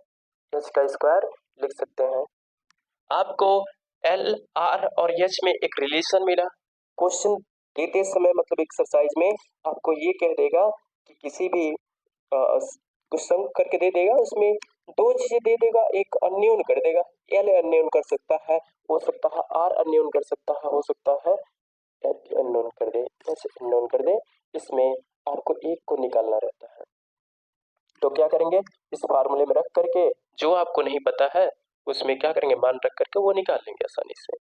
एच का स्क्वायर लिख सकते हैं। आपको एल आर और एच में एक रिलेशन मिला। क्वेश्चन देते समय मतलब एक्सरसाइज में आपको ये कह देगा कि किसी भी कुछ संग करके दे देगा, उसमें दो चीजें दे देगा, एक अन्योन कर देगा, एल अन्योन कर सकता है, हो सकता है आर अन्योन कर सकता है, हो सकता है एच अन्योन कर दे, एच अन्योन कर दे। इसमें आपको एक को निकालना रहता है। तो क्या करेंगे? इस फार्मूले में रख करके जो आपको नहीं पता है उसमें क्या करेंगे? मान रख करके वो निकाल लेंगे आसानी से।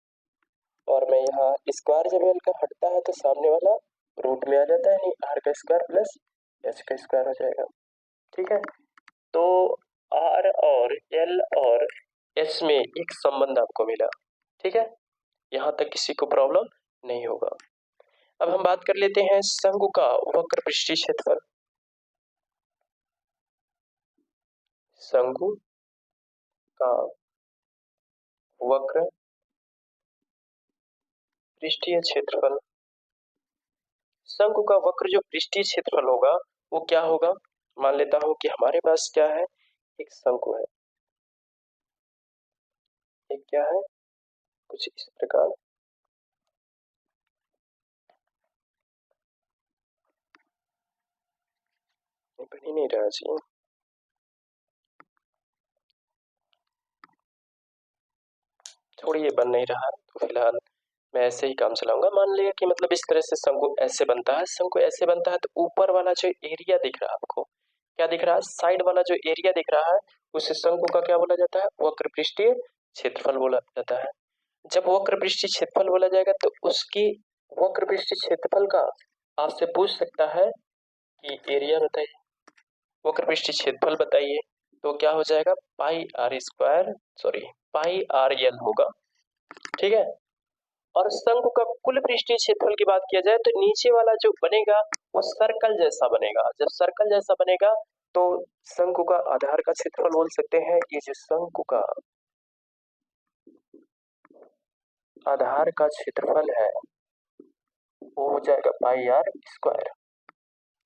और मैं यहाँ स्क्वायर जब एल का हटता है तो सामने वाला रूट में आ जाता है, नहीं आर का स्क्वायर प्लस एच का स्क्वायर हो जाएगा। ठीक है, तो आर और एल और एच में एक संबंध आपको मिला। ठीक है, यहाँ तक किसी को प्रॉब्लम नहीं होगा। अब हम बात कर लेते हैं शंकु का वक्र पृष्ठीय क्षेत्रफल। शंकु का वक्र पृष्ठीय क्षेत्रफल, शंकु का वक्र जो पृष्ठीय क्षेत्रफल होगा वो क्या होगा? मान लेता हूं कि हमारे पास क्या है? एक शंकु है, एक क्या है? कुछ इस प्रकार। बन ही नहीं रहा जी, छोड़िए बन नहीं रहा तो फिलहाल मैं ऐसे ही काम चलाऊंगा। मान लिया कि मतलब इस तरह से शंकु ऐसे बनता है, शंकु ऐसे बनता है तो ऊपर वाला जो एरिया दिख रहा है आपको, क्या दिख रहा है? साइड वाला जो एरिया दिख रहा है उसे शंकु का क्या बोला जाता है? वक्र पृष्ठीय क्षेत्रफल बोला जाता है। जब वक्र पृष्ठीय क्षेत्रफल बोला जाएगा तो उसकी वक्र पृष्ठीय क्षेत्रफल का आपसे पूछ सकता है कि एरिया बताइए, वक्र पृष्ठीय क्षेत्रफल बताइए, तो क्या हो जाएगा? Pi R square, sorry pi R L होगा। ठीक है, और शंकु का कुल पृष्ठीय क्षेत्रफल की बात किया जाए तो नीचे वाला जो बनेगा वो सर्कल जैसा बनेगा। जब सर्कल जैसा बनेगा तो शंकु का आधार का क्षेत्रफल बोल सकते हैं। ये जो शंकु का आधार का क्षेत्रफल है वो हो जाएगा पाई आर स्क्वायर।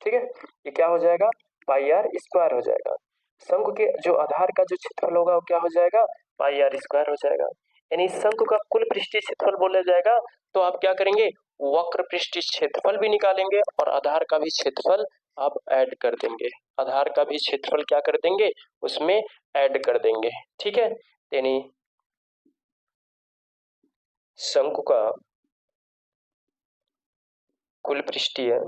ठीक है, ये क्या हो जाएगा? पाई आर स्क्वायर हो जाएगा। शंकु के जो आधार का जो क्षेत्रफल होगा वो क्या हो जाएगा? पाई आर स्क्वायर हो जाएगा। यानी शंकु का कुल पृष्ठीय क्षेत्रफल बोला जाएगा तो आप क्या करेंगे? वक्र पृष्ठीय क्षेत्रफल भी निकालेंगे और आधार का भी क्षेत्रफल आप ऐड कर देंगे। आधार का भी क्षेत्रफल क्या कर देंगे? उसमें ऐड कर देंगे। ठीक है, यानी शंकु का कुल पृष्ठीय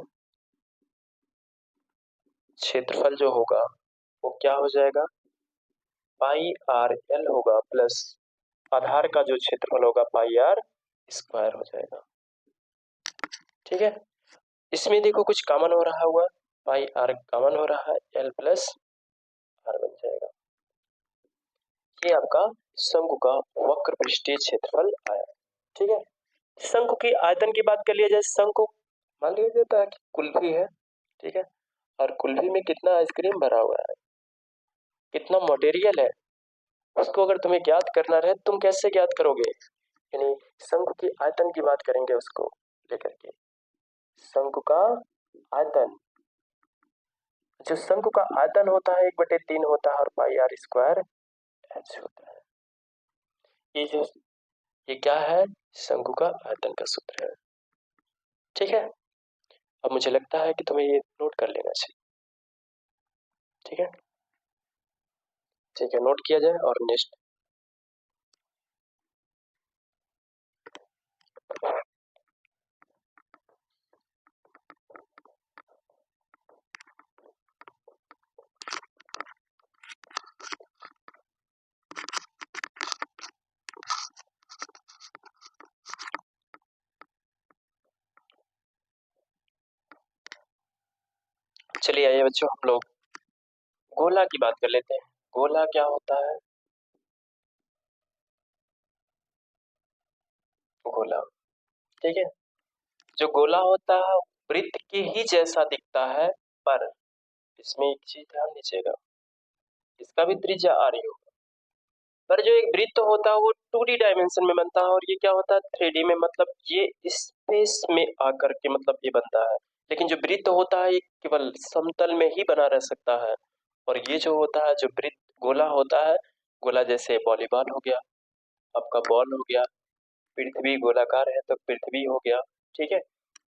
क्षेत्रफल जो होगा वो क्या हो जाएगा, पाई आर एल होगा प्लस आधार का जो क्षेत्रफल होगा पाई आर स्क्वायर हो जाएगा। ठीक है, इसमें देखो कुछ कॉमन हो रहा हुआ, पाई आर कॉमन हो रहा है, एल प्लस आर बन जाएगा। ये आपका शंकु का वक्र पृष्ठीय क्षेत्रफल आया। ठीक है, शंकु की आयतन की बात कर लिया जाए, शंकु मान लिया जाता है कि कुल्फी है। ठीक है, और कुल्फी में कितना आइसक्रीम भरा हुआ है, कितना मटेरियल है, उसको अगर तुम्हें ज्ञात करना रहे तुम कैसे ज्ञात करोगे, यानी शंकु की आयतन की बात करेंगे उसको लेकर के। शंकु का आयतन, जो शंकु का आयतन होता है 1/3 होता है और पाई आर स्क्वायर एच होता है। ये क्या है, शंकु का आयतन का सूत्र है। ठीक है, अब मुझे लगता है कि तुम्हें ये नोट कर लेना चाहिए। ठीक है, ठीक है, नोट किया जाए और नेक्स्ट। चलिए आइए बच्चों, हम लोग गोला की बात कर लेते हैं। गोला क्या होता है, गोला। ठीक है, जो गोला होता है वृत्त के ही जैसा दिखता है, पर इसमें एक चीज ध्यान दीजिएगा, इसका भी त्रिज्या आ रही होगा, पर जो एक वृत्त होता है वो 2D डायमेंशन में बनता है और ये क्या होता है 3D में, मतलब ये स्पेस में आकर के मतलब ये बनता है। लेकिन जो वृत्त होता है ये केवल समतल में ही बना रह सकता है। और ये जो होता है, जो वृत्त गोला होता है, गोला जैसे वॉलीबॉल हो गया, आपका बॉल हो गया, पृथ्वी गोलाकार है तो पृथ्वी हो गया। ठीक है,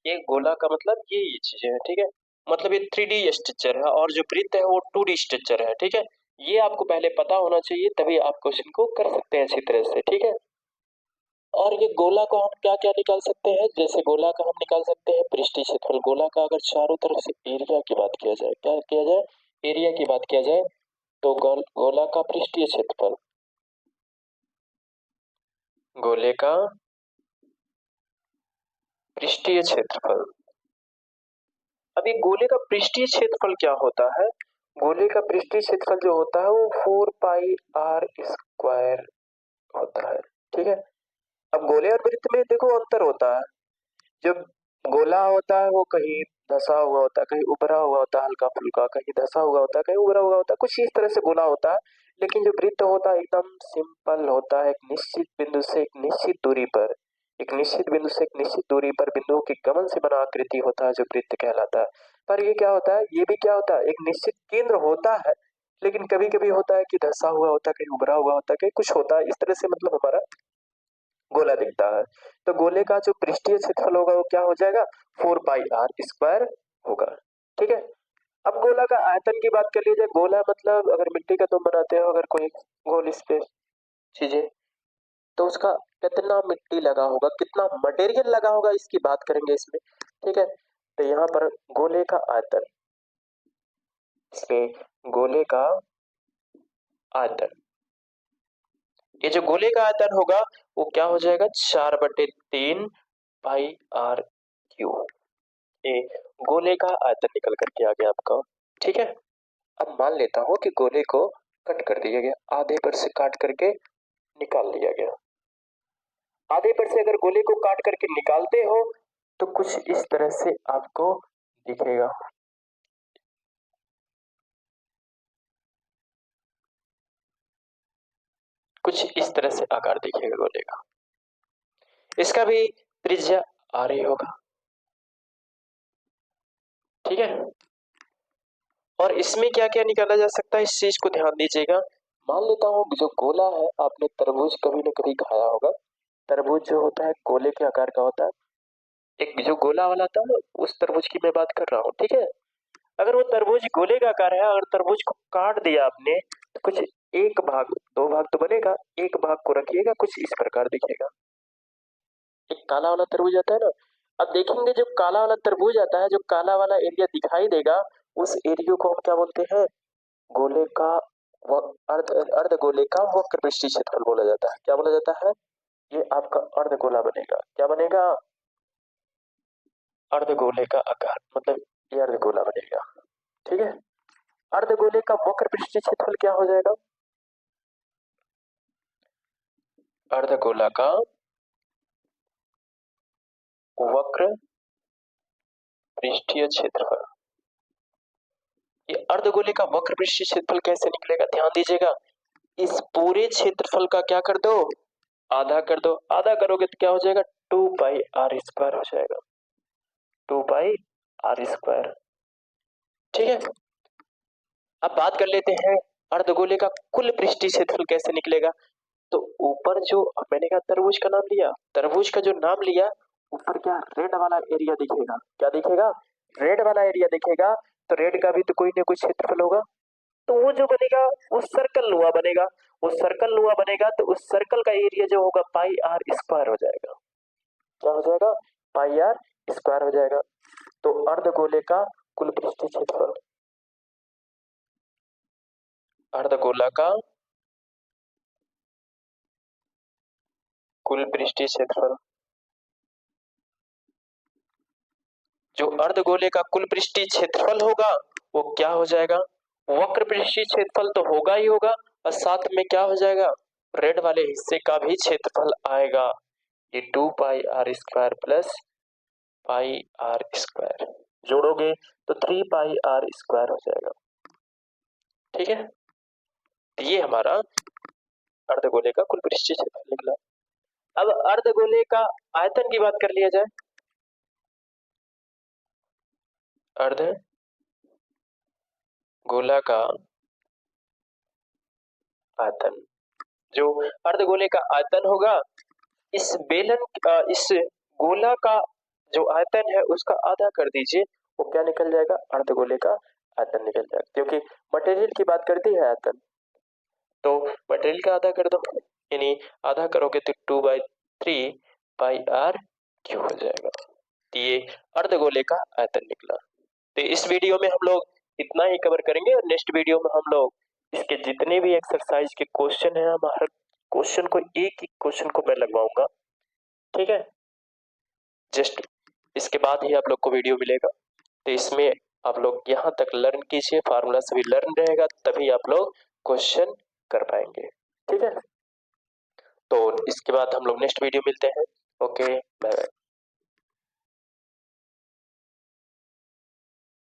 ये गोला का मतलब ये चीजें है। ठीक है, मतलब ये 3D स्ट्रक्चर है और जो वृत्त है वो 2D स्ट्रक्चर है। ठीक है, ये आपको पहले पता होना चाहिए, तभी आप क्वेश्चन को कर सकते हैं अच्छी तरह से। ठीक है, और ये गोला को हम क्या क्या निकाल सकते हैं, जैसे गोला का हम निकाल सकते हैं पृष्ठीय क्षेत्रफल। गोला का अगर चारों तरफ से एरिया की बात किया जाए, क्या किया जाए, एरिया की बात किया जाए, तो गोला का पृष्ठीय क्षेत्रफल, गोले का पृष्ठीय क्षेत्रफल। अब ये गोले का पृष्ठीय क्षेत्रफल क्या होता है, गोले का पृष्ठीय क्षेत्रफल जो होता है वो 4 पाई आर स्क्वायर होता है। ठीक है, अब गोले और वृत्त में देखो अंतर होता है। जब गोला होता है वो कहीं धसा हुआ होता है, कहीं उभरा हुआ होता है हल्का फुल्का, कहीं धसा हुआ होता है, कहीं उभरा हुआ होता है, कुछ इस तरह से गोला होता है। लेकिन जो वृत्त होता है एकदम सिंपल होता है, एक निश्चित बिंदु से एक निश्चित दूरी पर, एक निश्चित बिंदु से एक निश्चित दूरी पर बिंदुओं के गमन से बना आकृति होता है जो वृत्त कहलाता है। पर ये क्या होता है, ये भी क्या होता है, एक निश्चित केंद्र होता है, लेकिन कभी कभी होता है कि धसा हुआ होता है, कहीं उभरा हुआ होता है, कहीं कुछ होता है, इस तरह से मतलब हमारा गोला दिखता है। तो गोले का जो पृष्ठीय क्षेत्रफल होगा वो क्या हो जाएगा, 4 पाई आर स्क्वायर होगा। ठीक है, अब गोला का आयतन की बात कर लीजिए। गोला मतलब अगर मिट्टी का तुम बनाते हो अगर कोई गोल इस पे चीजें, तो उसका कितना मिट्टी लगा होगा, कितना मटेरियल लगा होगा, इसकी बात करेंगे इसमें। ठीक है, तो यहाँ पर गोले का आयतन, इसमें गोले का आयतन, ये जो गोले का आयतन होगा वो क्या हो जाएगा, 4/3 पाई आर क्यूब। ये गोले का आयतन निकल करके आ गया आपका। ठीक है, अब मान लेता हूँ कि गोले को कट कर दिया गया, आधे पर से काट करके निकाल लिया गया। आधे पर से अगर गोले को काट करके निकालते हो तो कुछ इस तरह से आपको दिखेगा। कुछ इस तरह से आकार दिखेगा गोले का, इसका भी त्रिज्या आ रही होगा। ठीक है, और इसमें क्या क्या निकाला जा सकता है इस चीज को ध्यान दीजिएगा। मान लेता हूँ जो गोला है, आपने तरबूज कभी न कभी खाया होगा, तरबूज जो होता है गोले के आकार का होता है। एक जो गोला वाला था ना, उस तरबूज की मैं बात कर रहा हूँ। ठीक है, अगर वो तरबूज गोले का आकार है, अगर तरबूज को काट दिया आपने तो कुछ एक भाग, दो भाग तो बनेगा, एक भाग को रखिएगा, कुछ इस प्रकार दिखेगा। एक काला वाला तरबूज आता है ना, अब देखेंगे जो काला वाला तरबूज आता है, जो काला वाला एरिया दिखाई देगा, उस एरिया को हम क्या बोलते हैं? गोले का अर्ध गोले का वक्र पृष्ठीय क्षेत्रफल बोला जाता है। क्या बोला जाता है? ये आपका अर्धगोला बनेगा। क्या बनेगा? अर्धगोले का आकार, मतलब ये अर्धगोला बनेगा। ठीक है, अर्धगोले का वक्र पृष्ठीय क्षेत्रफल क्या हो जाएगा? अर्धगोला का वक्र पृष्ठीय क्षेत्रफल, ये अर्धगोले का वक्र पृष्ठीय क्षेत्रफल कैसे निकलेगा? ध्यान दीजिएगा, इस पूरे क्षेत्रफल का क्या कर दो? आधा कर दो। आधा करोगे तो क्या हो जाएगा? 2 पाई r² हो जाएगा। 2 पाई r²। ठीक है, अब बात कर लेते हैं अर्धगोले का कुल पृष्ठीय क्षेत्रफल कैसे निकलेगा। तो ऊपर जो मैंने कहा तरबूज का नाम लिया, तरबूज का जो नाम लिया, ऊपर क्या रेड वाला एरिया दिखेगा? क्या दिखेगा? रेड वाला एरिया दिखेगा। तो रेड का भी तो कोई ना कोई क्षेत्रफल होगा, तो वो जो बनेगा वो सर्कल नुआ बनेगा। वो सर्कल नुआ बनेगा तो उस सर्कल का एरिया जो होगा πr² हो जाएगा। क्या हो जाएगा? πr² हो जाएगा। तो अर्धगोले का कुल पृष्ठीय क्षेत्रफल, अर्धगोला का कुल पृष्ठीय क्षेत्रफल, जो अर्धगोले का कुल पृष्ठीय क्षेत्रफल होगा वो क्या हो जाएगा? वक्र पृष्ठीय क्षेत्रफल तो होगा ही होगा, और साथ में क्या हो जाएगा? रेड वाले हिस्से का भी क्षेत्रफल आएगा। ये 2 पाई r² प्लस πr², जोड़ोगे तो 3 पाई r² हो जाएगा। ठीक है, तो ये हमारा अर्धगोले का कुल पृष्ठीय क्षेत्रफल निकला। अब अर्धगोले का आयतन की बात कर लिया जाए। अर्धगोला का आयतन, जो अर्धगोले का आयतन होगा, इस इस गोला का जो आयतन है उसका आधा कर दीजिए, वो क्या निकल जाएगा? अर्धगोले का आयतन निकल जाएगा। क्योंकि मटेरियल की बात करती है आयतन, तो मटेरियल का आधा कर दो, यानी आधा करोगे तो 2/3 πr³ हो जाएगा। तो ये अर्धगोले का आयतन निकला। तो इस वीडियो में हम लोग इतना ही कवर करेंगे, और नेक्स्ट वीडियो में हम लोग इसके जितने भी एक्सरसाइज के क्वेश्चन है, हम हर क्वेश्चन को एक क्वेश्चन को मैं लगवाऊंगा। ठीक है, जस्ट इसके बाद ही आप लोग को वीडियो मिलेगा। तो इसमें आप लोग यहाँ तक लर्न कीजिए, फार्मूला सभी लर्न रहेगा, तभी आप लोग क्वेश्चन कर पाएंगे। ठीक है, तो इसके बाद हम लोग नेक्स्ट वीडियो मिलते हैं। Okay, bye bye.